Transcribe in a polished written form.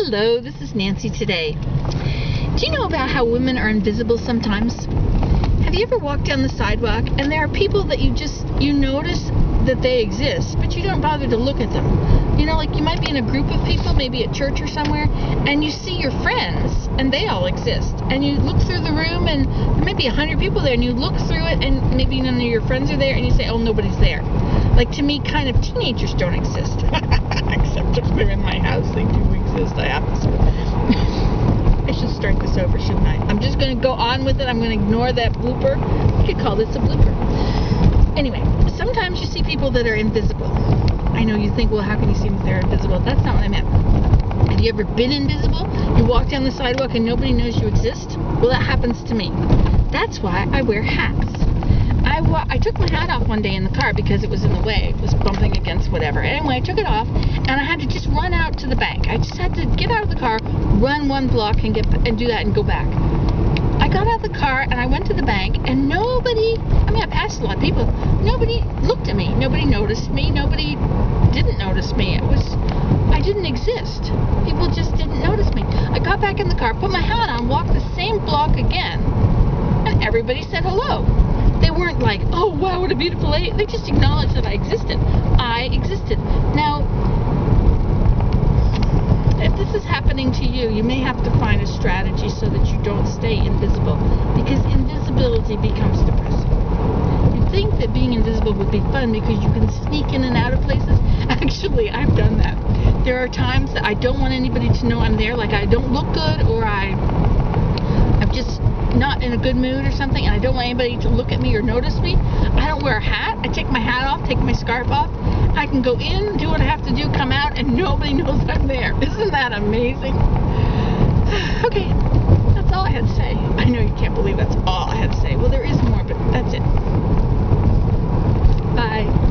Hello, this is Nancy today. Do you know about how women are invisible sometimes? Have you ever walked down the sidewalk and there are people that you notice that they exist, but you don't bother to look at them? You know, like you might be in a group of people, maybe at church or somewhere, and you see your friends and they all exist. And you look through the room and there may be 100 people there, and you look through it and maybe none of your friends are there, and you say, oh, nobody's there. Like, to me, kind of teenagers don't exist. Except if they're in my house, they do exist. I have to. I should start this over, shouldn't I? I'm just going to go on with it. I'm going to ignore that blooper. You could call this a blooper. Anyway, sometimes you see people that are invisible. I know you think, well, how can you see them if they're invisible? That's not what I meant. Have you ever been invisible? You walk down the sidewalk and nobody knows you exist? Well, that happens to me. That's why I wear hats. I took my hat off one day in the car because it was in the way. It was bumping against whatever. Anyway, I took it off, and I had to just run out to the bank. I just had to get out of the car, run one block, and do that and go back. I got out of the car, and I went to the bank, and I passed a lot of people. Nobody looked at me. Nobody noticed me. Nobody didn't notice me. I didn't exist. People just didn't notice me. I got back in the car, put my hat on, walked the same block again, and everybody said hello. They weren't like, oh, wow, what a beautiful lady. They just acknowledged that I existed. I existed. Now, if this is happening to you, you may have to find a strategy so that you don't stay invisible, because invisibility becomes depressing. You'd think that being invisible would be fun because you can sneak in and out of places. Actually, I've done that. There are times that I don't want anybody to know I'm there, like I don't look good, or I'm just not in a good mood or something, and I don't want anybody to look at me or notice me. I don't wear a hat. I take my hat off, take my scarf off. I can go in, do what I have to do, come out, and nobody knows I'm there. Isn't that amazing?